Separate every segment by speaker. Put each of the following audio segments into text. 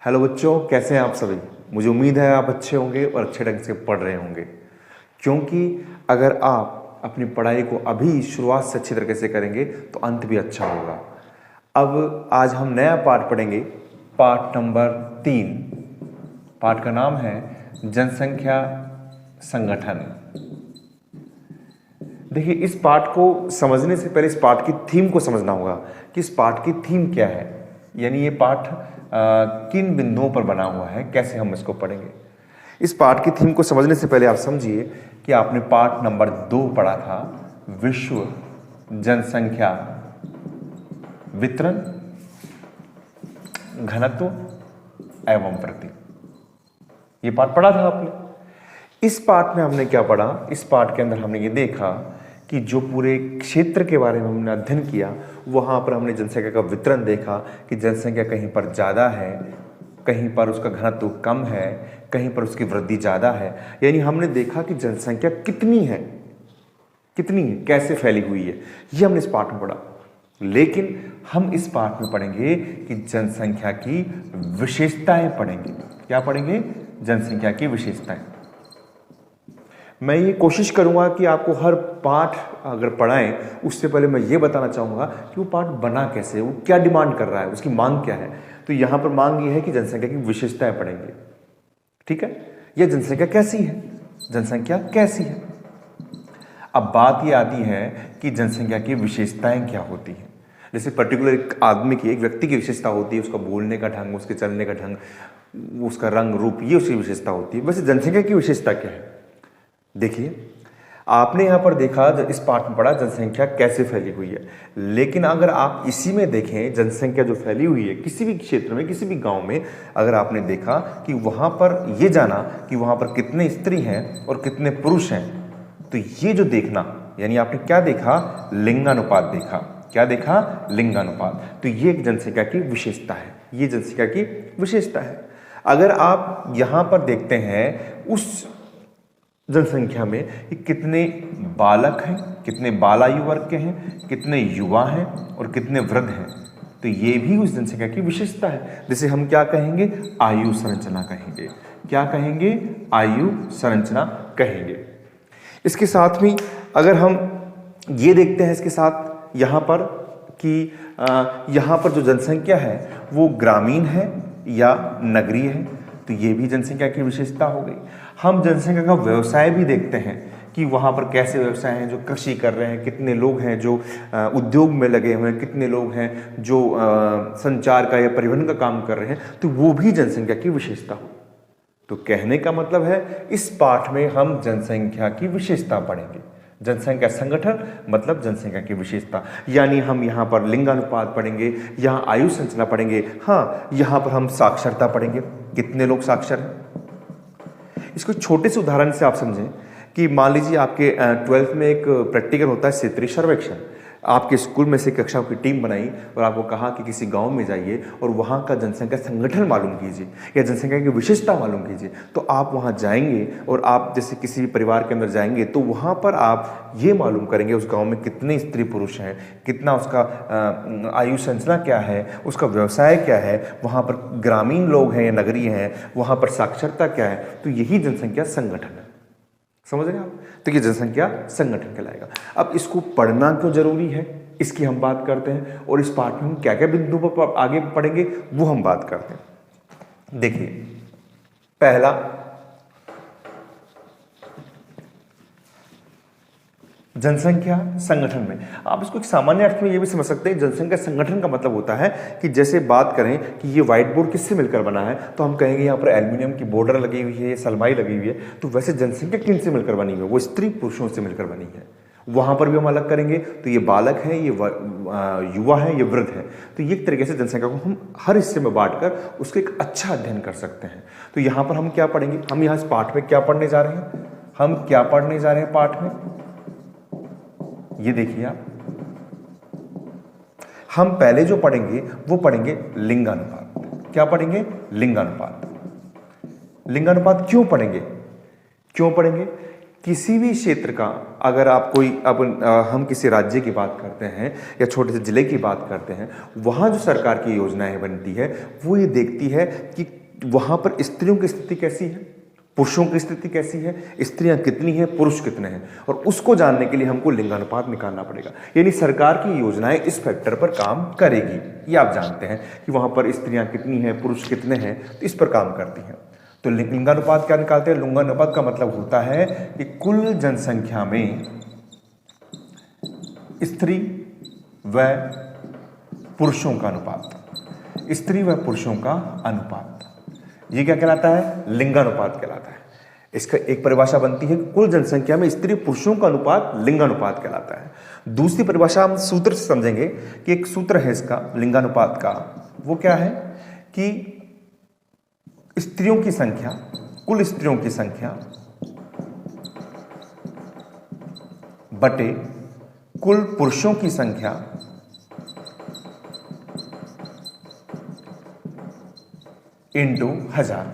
Speaker 1: Hello बच्चों, कैसे हैं आप सभी। मुझे उम्मीद है आप अच्छे होंगे और अच्छे ढंग से पढ़ रहे होंगे, क्योंकि अगर आप अपनी पढ़ाई को अभी शुरुआत से अच्छी तरीके से करेंगे तो अंत भी अच्छा होगा। अब आज हम नया पाठ पढ़ेंगे, पाठ नंबर 3। पाठ का नाम है जनसंख्या संगठन। देखिए, इस पाठ को समझने से पहले इस पाठ की थीम को समझना होगा कि इस पाठ की थीम क्या है, यानी ये पाठ किन बिंदुओं पर बना हुआ है, कैसे हम इसको पढ़ेंगे। इस पाठ की थीम को समझने से पहले आप समझिए कि आपने पाठ नंबर 2 पढ़ा था, विश्व जनसंख्या वितरण, घनत्व एवं वृद्धि। ये पाठ पढ़ा था आपने। इस पाठ में हमने क्या पढ़ा, इस पाठ के अंदर हमने ये देखा कि जो पूरे क्षेत्र के बारे में हमने अध्ययन किया, वहाँ पर हमने जनसंख्या का वितरण देखा कि जनसंख्या कहीं पर ज़्यादा है, कहीं पर उसका घनत्व कम है, कहीं पर उसकी वृद्धि ज़्यादा है। यानी हमने देखा कि जनसंख्या कितनी है, कैसे फैली हुई है, ये हमने इस पाठ में पढ़ा। लेकिन हम इस पाठ में पढ़ेंगे कि जनसंख्या की विशेषताएं पढ़ेंगे। क्या पढ़ेंगे? जनसंख्या की विशेषताएं। मैं ये कोशिश करूंगा कि आपको हर पाठ अगर पढ़ाएं उससे पहले मैं ये बताना चाहूँगा कि वो पाठ बना कैसे, वो क्या डिमांड कर रहा है, उसकी मांग क्या है। तो यहाँ पर मांग ये है कि जनसंख्या की विशेषताएं पढ़ेंगे। ठीक है, यह जनसंख्या कैसी है, जनसंख्या कैसी है। अब बात ये आती है कि जनसंख्या की विशेषताएं क्या होती हैं। जैसे पर्टिकुलर एक आदमी की, एक व्यक्ति की विशेषता होती है, उसका बोलने का ढंग, उसके चलने का ढंग, उसका रंग रूप, ये उसकी विशेषता होती है। वैसे जनसंख्या की विशेषता क्या है? देखिए, आपने यहां पर देखा, इस पाठ में पढ़ा जनसंख्या कैसे फैली हुई है। लेकिन अगर आप इसी में देखें जनसंख्या जो फैली हुई है किसी भी क्षेत्र में, किसी भी गांव में, अगर आपने देखा कि वहां पर ये जाना कि वहां पर कितने स्त्री हैं और कितने पुरुष हैं, तो ये जो देखना, यानी आपने क्या देखा? लिंगानुपात देखा। क्या देखा? लिंगानुपात। तो ये एक जनसंख्या की विशेषता है, ये जनसंख्या की विशेषता है। अगर आप यहां पर देखते हैं उस जनसंख्या में कि कितने बालक हैं, कितने बालायु वर्ग के हैं, कितने युवा हैं और कितने वृद्ध हैं, तो ये भी उस जनसंख्या की विशेषता है। जैसे हम क्या कहेंगे? आयु संरचना कहेंगे। क्या कहेंगे? आयु संरचना कहेंगे। इसके साथ में अगर हम ये देखते हैं इसके साथ यहाँ पर कि यहाँ पर जो जनसंख्या है वो ग्रामीण है या नगरीय है, तो ये भी जनसंख्या की विशेषता हो गई। हम जनसंख्या का व्यवसाय भी देखते हैं कि वहाँ पर कैसे व्यवसाय हैं, जो कृषि कर रहे हैं, कितने लोग हैं जो उद्योग में लगे हुए हैं, कितने लोग हैं जो संचार का या परिवहन का काम कर रहे हैं, तो वो भी जनसंख्या की विशेषता हो। तो कहने का मतलब है इस पाठ में हम जनसंख्या की विशेषता पढ़ेंगे। जनसंख्या संगठन मतलब जनसंख्या की विशेषता, यानी हम यहाँ पर लिंगानुपात पढ़ेंगे, यहाँ आयु संरचना पढ़ेंगे, हाँ यहाँ पर हम साक्षरता पढ़ेंगे, कितने लोग साक्षर हैं। इसको छोटे से उदाहरण से आप समझें कि मान लीजिए आपके 12th में एक प्रैक्टिकल होता है क्षेत्रीय सर्वेक्षण। आपके स्कूल में से कक्षा की टीम बनाई और आपको कहा कि किसी गांव में जाइए और वहां का जनसंख्या संगठन मालूम कीजिए या जनसंख्या की विशेषता मालूम कीजिए। तो आप वहां जाएंगे और आप जैसे किसी भी परिवार के अंदर जाएंगे तो वहां पर आप ये मालूम करेंगे उस गांव में कितने स्त्री पुरुष हैं, कितना उसका आयु संरचना क्या है, उसका व्यवसाय क्या है, वहाँ पर ग्रामीण लोग हैं या नगरीय हैं, वहाँ पर साक्षरता क्या है। तो यही जनसंख्या संगठन है। समझ रहे हैं आप? तो ये जनसंख्या संगठन कहलाएगा। अब इसको पढ़ना क्यों जरूरी है, इसकी हम बात करते हैं, और इस पाठ में हम क्या क्या बिंदुओं पर आगे पढ़ेंगे वो हम बात करते हैं। देखिए, पहला, जनसंख्या संगठन में आप इसको एक सामान्य अर्थ में ये भी समझ सकते हैं। जनसंख्या संगठन का मतलब होता है कि जैसे बात करें कि ये व्हाइट बोर्ड किससे मिलकर बना है, तो हम कहेंगे यहाँ पर एल्यूमिनियम की बॉर्डर लगी हुई है, सलमाई लगी हुई है। तो वैसे जनसंख्या किन से मिलकर बनी हुई है? वो स्त्री पुरुषों से मिलकर बनी है। वहां पर भी हम अलग करेंगे, तो ये बालक है, ये युवा है, ये वृद्ध है। तो ये एक तरीके से जनसंख्या को हम हर हिस्से में बांटकर उसका एक अच्छा अध्ययन कर सकते हैं। तो यहाँ पर हम क्या पढ़ेंगे? हम यहाँ इस पाठ में क्या पढ़ने जा रहे हैं? हम क्या पढ़ने जा रहे हैं पाठ में? ये देखिए आप, हम पहले जो पढ़ेंगे वो पढ़ेंगे लिंगानुपात। क्या पढ़ेंगे? लिंगानुपात। लिंगानुपात क्यों पढ़ेंगे? क्यों पढ़ेंगे? किसी भी क्षेत्र का अगर आप कोई अब हम किसी राज्य की बात करते हैं या छोटे से जिले की बात करते हैं, वहाँ जो सरकार की योजनाएं बनती है वो ये देखती है कि वहाँ पर स्त्रियों की स्थिति कैसी है, पुरुषों की स्थिति कैसी है, स्त्रियां कितनी हैं, पुरुष कितने हैं, और उसको जानने के लिए हमको लिंगानुपात निकालना पड़ेगा। यानी सरकार की योजनाएं इस फैक्टर पर काम करेगी। ये आप जानते हैं कि वहाँ पर स्त्रियां कितनी हैं, पुरुष कितने हैं, तो इस पर काम करती हैं। तो लिंगानुपात क्या निकालते हैं? लिंगानुपात का मतलब होता है कि कुल जनसंख्या में स्त्री व पुरुषों का अनुपात, स्त्री व पुरुषों का अनुपात, ये क्या कहलाता है? लिंगानुपात कहलाता है। इसका एक परिभाषा बनती है कुल जनसंख्या में स्त्री पुरुषों का अनुपात लिंगानुपात कहलाता है। दूसरी परिभाषा हम सूत्र से समझेंगे कि एक सूत्र है इसका लिंगानुपात का, वो क्या है कि स्त्रियों की संख्या, कुल स्त्रियों की संख्या बटे कुल पुरुषों की संख्या इंटू 1000।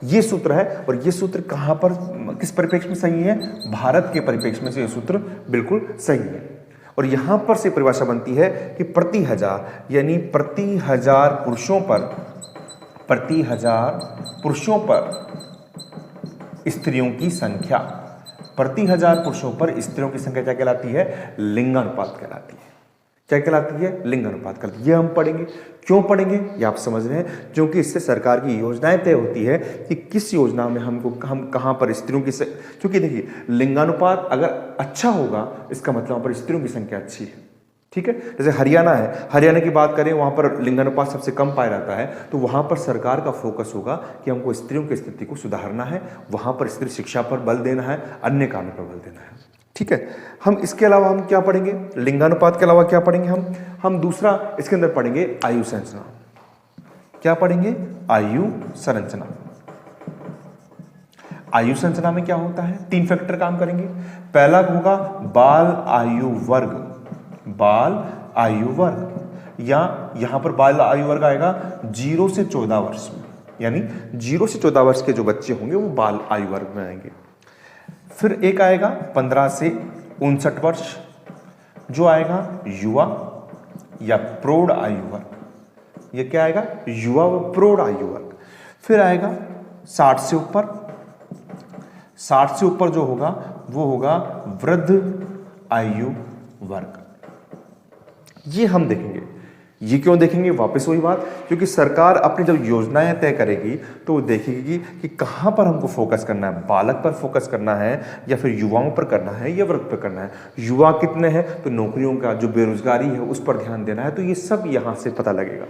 Speaker 1: ये सूत्र है। और ये सूत्र कहां पर, किस परिप्रेक्ष्य में सही है? भारत के परिप्रेक्ष्य में से ये सूत्र बिल्कुल सही है। और यहां पर से परिभाषा बनती है कि प्रति हजार, यानी प्रति हजार पुरुषों पर स्त्रियों की संख्या, प्रति हजार पुरुषों पर स्त्रियों की संख्या क्या कहलाती है? लिंगानुपात कहलाती है। क्या कहलाती है? लिंगानुपात कहलाती है। ये हम पढ़ेंगे। क्यों पढ़ेंगे ये आप समझ रहे हैं? क्योंकि इससे सरकार की योजनाएं तय होती है कि किस योजना में हम कहां पर स्त्रियों की, क्योंकि देखिए लिंगानुपात अगर अच्छा होगा इसका मतलब वहां पर स्त्रियों की संख्या अच्छी है। ठीक है, जैसे हरियाणा है, हरियाणा की बात करें, वहां पर लिंगानुपात सबसे कम पाया जाता है, तो वहां पर सरकार का फोकस होगा कि हमको स्त्रियों की स्थिति को सुधारना है, वहां पर स्त्री शिक्षा पर बल देना है, अन्य कामों पर बल देना है। ठीक है, हम इसके अलावा हम क्या पढ़ेंगे? लिंगानुपात के अलावा क्या पढ़ेंगे हम दूसरा इसके अंदर पढ़ेंगे आयु संरचना। क्या पढ़ेंगे? आयु संरचना। आयु संरचना में क्या होता है? 3 फैक्टर काम करेंगे। पहला होगा बाल आयु वर्ग, बाल आयु वर्ग, या यहां पर बाल आयु वर्ग आएगा 0 से 14 वर्ष में, यानी 0 से 14 वर्ष के जो बच्चे होंगे वो बाल आयु वर्ग में आएंगे। फिर एक आएगा 15 से 59 वर्ष, जो आएगा युवा या प्रौढ़ आयु वर्ग। ये क्या आएगा? युवा व प्रौढ़ आयु वर्ग। फिर आएगा 60 से ऊपर, 60 से ऊपर जो होगा वो होगा वृद्ध आयु वर्ग। ये हम देखेंगे। ये क्यों देखेंगे? वापस वही बात, क्योंकि सरकार अपनी जब योजनाएं तय करेगी तो वो देखेगी कि कहां पर हमको फोकस करना है, बालक पर फोकस करना है या फिर युवाओं पर करना है या वृद्ध पर करना है। युवा कितने हैं तो नौकरियों का जो बेरोजगारी है उस पर ध्यान देना है, तो ये सब यहां से पता लगेगा।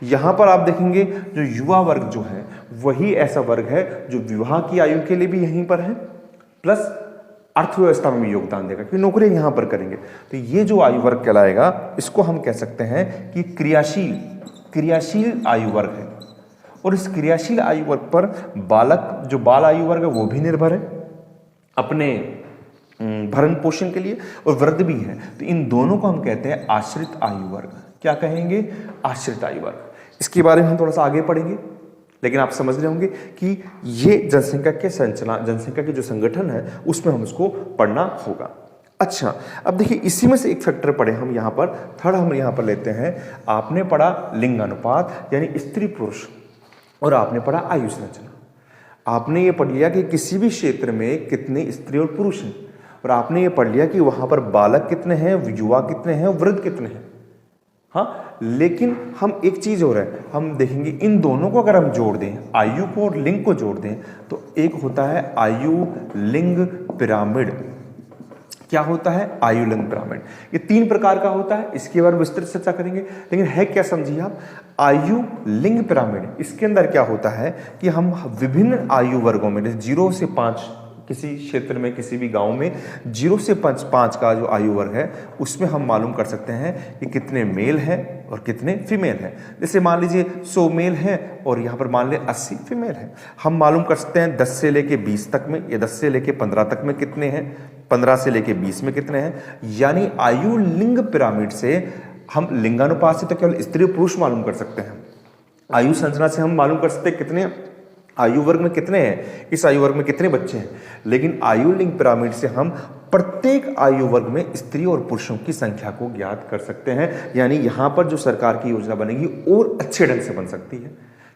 Speaker 1: यहां पर आप देखेंगे जो युवा वर्ग जो है वही ऐसा वर्ग है जो विवाह की आयु के लिए भी यहीं पर है, प्लस अर्थव्यवस्था में भी योगदान देगा, क्योंकि नौकरियां यहां पर करेंगे। तो ये जो आयु वर्ग कहलाएगा, इसको हम कह सकते हैं कि क्रियाशील आयु वर्ग है। और इस क्रियाशील आयु वर्ग पर बालक, जो बाल आयु वर्ग है वो भी निर्भर है अपने भरण पोषण के लिए, और वृद्ध भी है। तो इन दोनों को हम कहते हैं आश्रित आयु वर्ग। क्या कहेंगे? आश्रित आयु वर्ग। इसके बारे में हम थोड़ा सा आगे पढ़ेंगे, लेकिन आप समझ रहे होंगे कि ये जनसंख्या के संरचना, जनसंख्या के जो संगठन है उसमें हम इसको पढ़ना होगा। अच्छा, अब देखिए इसी में से एक फैक्टर पढ़े हम यहाँ पर, थर्ड हम यहाँ पर लेते हैं। आपने पढ़ा लिंगानुपात यानी स्त्री पुरुष, और आपने पढ़ा आयु संरचना। आपने ये पढ़ लिया कि किसी भी क्षेत्र में कितने स्त्री और पुरुष हैं, और आपने ये पढ़ लिया कि वहां पर बालक कितने हैं, युवा कितने हैं, वृद्ध कितने हैं। हाँ, लेकिन हम एक चीज हो रहा है, हम देखेंगे इन दोनों को अगर हम जोड़ दें, आयु को और लिंग को जोड़ दें, तो एक होता है आयु लिंग पिरामिड। क्या होता है? आयु लिंग पिरामिड। ये 3 प्रकार का होता है, इसके बारे में विस्तृत चर्चा करेंगे। लेकिन है क्या, समझिए आप, आयु लिंग पिरामिड, इसके अंदर क्या होता है कि हम विभिन्न आयु वर्गों में, जैसे 0 से 5, किसी क्षेत्र में किसी भी गांव में 0 से 5 का जो आयु वर्ग है उसमें हम मालूम कर सकते हैं कि कितने मेल हैं और कितने फीमेल हैं। जैसे मान लीजिए 100 मेल हैं और यहाँ पर मान ले 80 फीमेल हैं। हम मालूम कर सकते हैं 10 से लेके 20 तक में, या 10 से लेके 15 तक में कितने हैं, 15 से लेके 20 में कितने हैं। यानी आयु लिंग पिरामिड से हम लिंगानुपात से तो केवल स्त्री पुरुष मालूम कर सकते हैं, आयु संरचना से हम मालूम कर सकते हैं कितने आयु वर्ग में कितने हैं, इस आयु वर्ग में कितने बच्चे हैं, लेकिन आयु लिंक पिरामिड से हम प्रत्येक आयु वर्ग में स्त्री और पुरुषों की संख्या को ज्ञात कर सकते हैं। यानी यहाँ पर जो सरकार की योजना बनेगी और अच्छे ढंग से बन सकती है।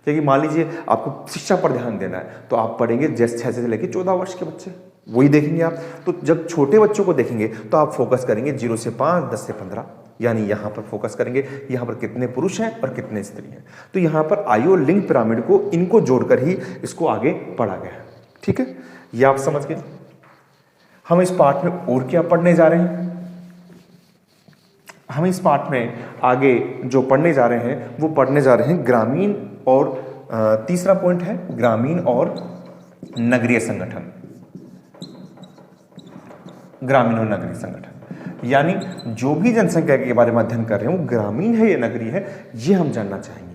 Speaker 1: क्योंकि मान लीजिए आपको शिक्षा पर ध्यान देना है तो आप पढ़ेंगे जैसे 6 से लेकर 14 वर्ष के बच्चे, वही देखेंगे आप। तो जब छोटे बच्चों को देखेंगे तो आप फोकस करेंगे 0 से 5, 10 से 15, यानी यहाँ पर फोकस करेंगे यहाँ पर कितने पुरुष हैं और कितने स्त्री हैं। तो यहाँ पर आयु लिंक पिरामिड को इनको जोड़कर ही इसको आगे बढ़ा गया है। ठीक है, ये आप समझ गए। हम इस पार्ट में और क्या पढ़ने जा रहे हैं, हम इस पार्ट में आगे जो पढ़ने जा रहे हैं वो पढ़ने जा रहे हैं ग्रामीण और तीसरा पॉइंट है ग्रामीण और नगरीय संगठन। ग्रामीण और नगरीय संगठन यानी जो भी जनसंख्या के बारे में अध्ययन कर रहे हैं वो ग्रामीण है या नगरीय है, ये हम जानना चाहेंगे।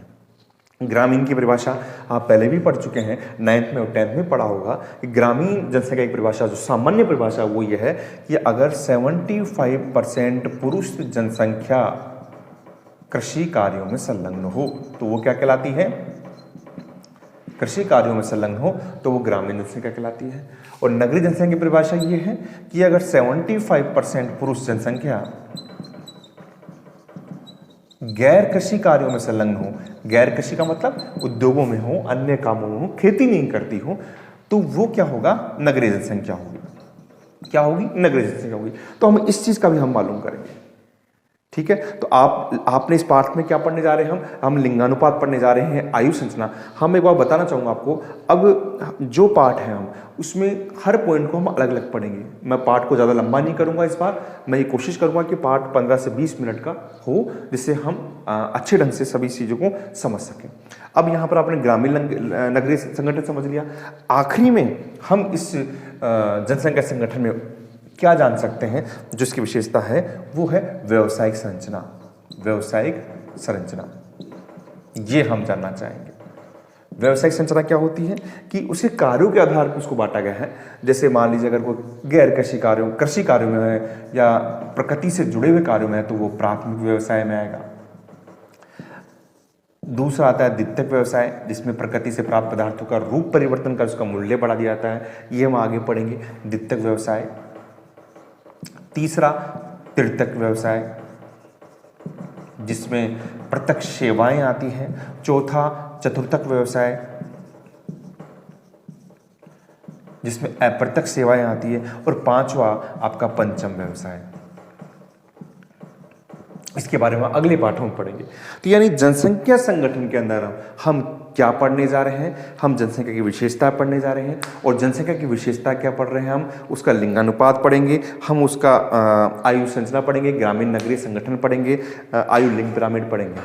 Speaker 1: ग्रामीण की परिभाषा आप पहले भी पढ़ चुके हैं, 9th में और 10th में पढ़ा होगा कि ग्रामीण जनसंख्या की परिभाषा जो सामान्य परिभाषा वो ये है कि अगर 75% पुरुष जनसंख्या कृषि कार्यों में संलग्न हो तो वो क्या कहलाती है, कृषि कार्यों में संलग्न हो तो वो ग्रामीण जनसंख्या कहलाती है। और नगरीय जनसंख्या की परिभाषा ये है कि अगर 75% पुरुष जनसंख्या गैर कृषि कार्यों में संलग्न हो, गैर कृषि का मतलब उद्योगों में हो, अन्य कामों में हो, खेती नहीं करती हो, तो वो क्या होगा, नगरीय जनसंख्या होगी। क्या होगी, नगरीय जनसंख्या होगी। तो हम इस चीज का भी हम मालूम करेंगे। ठीक है, तो आपने इस पाठ में क्या पढ़ने जा रहे हैं, हम लिंगानुपात पढ़ने जा रहे हैं, आयु संरचना। हम एक बार बताना चाहूंगा आपको, अब जो पाठ है हम उसमें हर पॉइंट को हम अलग अलग पढ़ेंगे। मैं पाठ को ज़्यादा लंबा नहीं करूंगा इस बार, मैं ये कोशिश करूंगा कि पाठ 15 से 20 मिनट का हो, जिससे हम अच्छे ढंग से सभी चीज़ों को समझ सकें। अब यहाँ पर आपने ग्रामीण नगरीय संगठन समझ लिया। आखिरी में हम इस जनसंख्या संगठन में क्या जान सकते हैं, जो इसकी विशेषता है वो है व्यावसायिक संरचना। व्यावसायिक संरचना ये हम जानना चाहेंगे। व्यावसायिक संरचना क्या होती है कि उसे कार्यों के आधार पर उसको बांटा गया है। जैसे मान लीजिए अगर कोई गैर कृषि कार्यों में है या प्रकृति से जुड़े हुए कार्यों में है तो वो प्राथमिक व्यवसाय में आएगा। दूसरा आता है द्वितीयक व्यवसाय, जिसमें प्रकृति से प्राप्त पदार्थों का रूप परिवर्तन कर उसका मूल्य बढ़ा दिया जाता है, ये हम आगे पढ़ेंगे, द्वितीयक व्यवसाय। तीसरा तृतीयक व्यवसाय, जिसमें प्रत्यक्ष सेवाएं आती हैं। चौथा चतुर्थक व्यवसाय, जिसमें अप्रत्यक्ष सेवाएं आती है। और पांचवा आपका पंचम व्यवसाय। इसके बारे में अगले पाठों में पढ़ेंगे। तो यानी जनसंख्या संगठन के अंदर हम क्या पढ़ने जा रहे हैं, हम जनसंख्या की विशेषता पढ़ने जा रहे हैं। और जनसंख्या की विशेषता क्या पढ़ रहे हैं, हम उसका लिंगानुपात पढ़ेंगे, हम उसका आयु संरचना पढ़ेंगे, ग्रामीण नगरीय संगठन पढ़ेंगे, आयु लिंग पिरामिड पढ़ेंगे।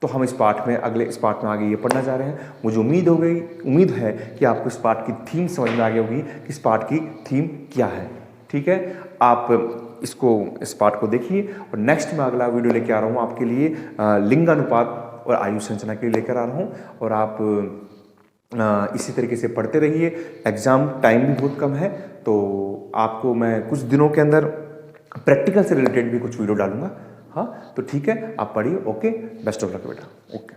Speaker 1: तो हम इस पाठ में आगे ये पढ़ना जा रहे हैं। मुझे उम्मीद है कि आपको इस पाठ की थीम समझ में आ गई होगी कि इस पाठ की थीम क्या है। ठीक है, आप इस पाठ को देखिए और नेक्स्ट में अगला वीडियो लेके आ रहा हूँ आपके लिए लिंगानुपात और आयु संरचना के लिए लेकर आ रहा हूँ। और आप इसी तरीके से पढ़ते रहिए। एग्जाम टाइम भी बहुत कम है, तो आपको मैं कुछ दिनों के अंदर प्रैक्टिकल से रिलेटेड भी कुछ वीडियो डालूंगा। हाँ, तो ठीक है, आप पढ़िए। ओके, बेस्ट ऑफ लक बेटा। ओके।